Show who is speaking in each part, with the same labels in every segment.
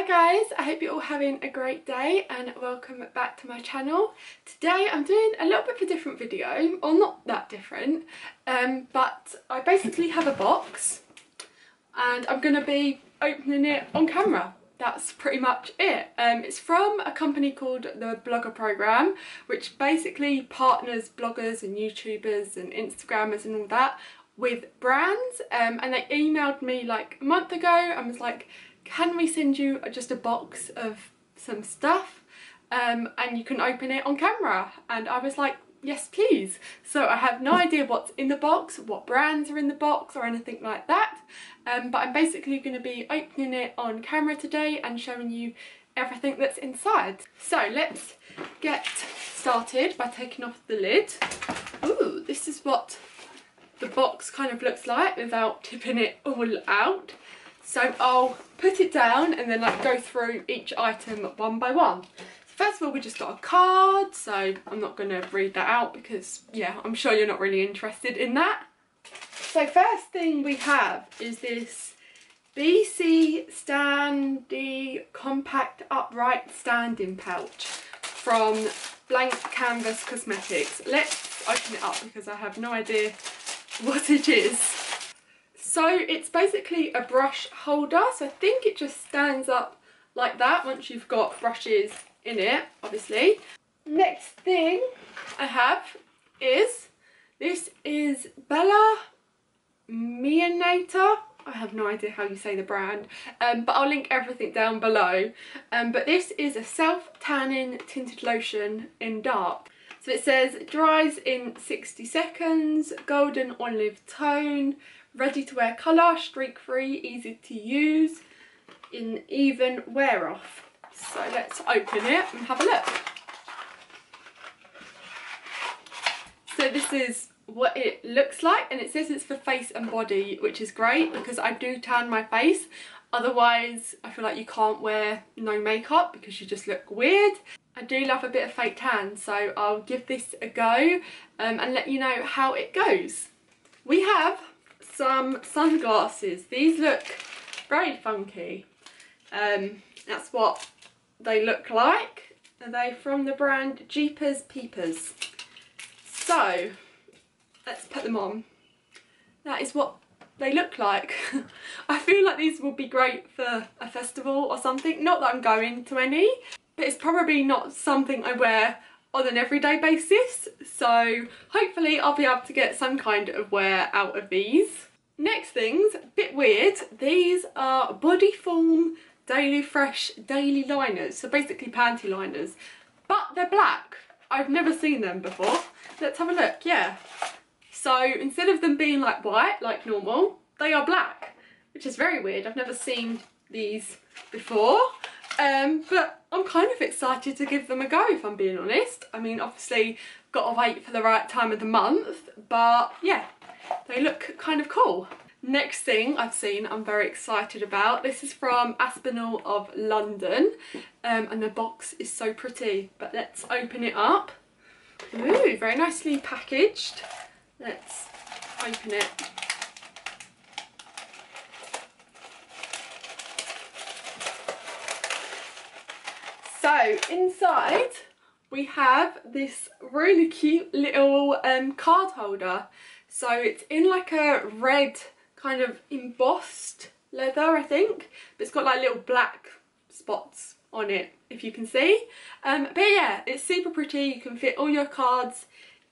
Speaker 1: guys, I hope you're all having a great day and welcome back to my channel. Today I'm doing a little bit of a different video, or not that different, but I basically have a box and I'm going to be opening it on camera. That's pretty much it. It's from a company called the Blogger Program, which basically partners bloggers and YouTubers and Instagrammers and all that with brands, and they emailed me like a month ago and was like, can we send you just a box of some stuff and you can open it on camera? And I was like, yes please. So I have no idea what's in the box, what brands are in the box or anything like that, but I'm basically going to be opening it on camera today and showing you everything that's inside. So let's get started by taking off the lid. Ooh, this is what the box kind of looks like without tipping it all out. So I'll put it down and then like go through each item one by one. So first of all, we just got a card, so I'm not going to read that out because yeah, I'm sure you're not really interested in that. So first thing we have is this BC Standy Compact Upright Standing Pouch from Blank Canvas Cosmetics. Let's open it up because I have no idea what it is. So it's basically a brush holder, so I think it just stands up like that once you've got brushes in it, obviously. Next thing I have is, this is Bellamianta. I have no idea how you say the brand, but I'll link everything down below. But this is a self-tanning tinted lotion in dark. So it says, dries in 60 seconds, golden olive tone, ready to wear colour, streak free, easy to use, in even wear off. So let's open it and have a look. So this is what it looks like, and it says it's for face and body, which is great because I do tan my face. Otherwise I feel like you can't wear no makeup because you just look weird. I do love a bit of fake tan, so I'll give this a go and let you know how it goes. We have some sunglasses. These look very funky. That's what they look like. Are they from the brand Jeepers Peepers? So let's put them on. That is what they look like. I feel like these will be great for a festival or something. Not that I'm going to any, but it's probably not something I wear on an everyday basis, so hopefully I'll be able to get some kind of wear out of these. Next things, a bit weird, these are Bodyform Daily Fresh Daily Liners, so basically panty liners, but they're black. I've never seen them before. Let's have a look. Yeah, so instead of them being like white like normal, they are black, which is very weird. I've never seen these before. But I'm kind of excited to give them a go, if I'm being honest. I mean, obviously got to wait for the right time of the month, but yeah, they look kind of cool. Next thing I've seen I'm very excited about. This is from Aspinal of London, and the box is so pretty, but let's open it up. Ooh, very nicely packaged. Let's open it. So inside we have this really cute little card holder. So it's in like a red kind of embossed leather, I think, but it's got like little black spots on it, if you can see. But yeah, it's super pretty. You can fit all your cards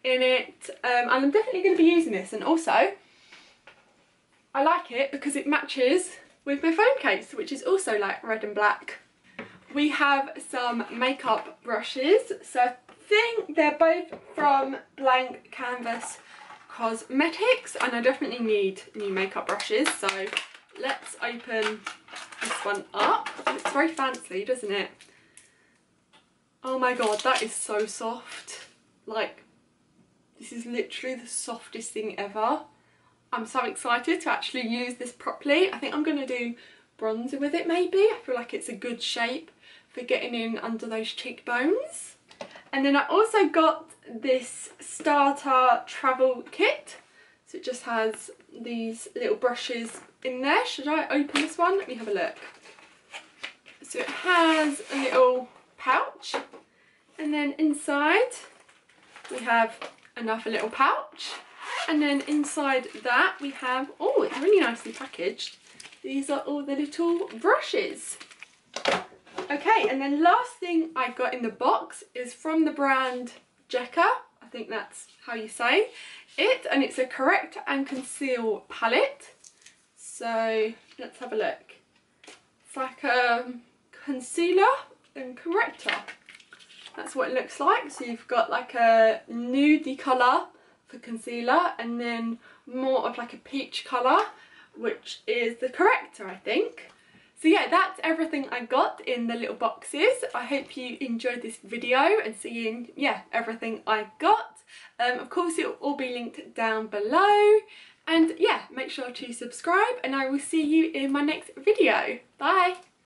Speaker 1: in it, and I'm definitely going to be using this. And also I like it because it matches with my phone case, which is also like red and black. We have some makeup brushes, so I think they're both from Blank Canvas Cosmetics, and I definitely need new makeup brushes, so let's open this one up. It's very fancy, doesn't it? Oh my god, that is so soft. Like, this is literally the softest thing ever. I'm so excited to actually use this properly. I think I'm going to do bronzer with it maybe. I feel like it's a good shape for getting in under those cheekbones. And then I also got this starter travel kit. So it just has these little brushes in there. Should I open this one? Let me have a look. So it has a little pouch, and then inside we have another little pouch, and then inside that we have, oh, it's really nicely packaged. These are all the little brushes. Okay, and then last thing I got in the box is from the brand Jecca. I think that's how you say it, and it's a correct and conceal palette. So let's have a look. It's like a concealer and corrector. That's what it looks like. So you've got like a nudie colour for concealer, and then more of like a peach colour, which is the corrector, I think. So yeah, that's everything I got in the little boxes. I hope you enjoyed this video and seeing, yeah, everything I got. Of course, it will all be linked down below. And yeah, make sure to subscribe, and I will see you in my next video. Bye!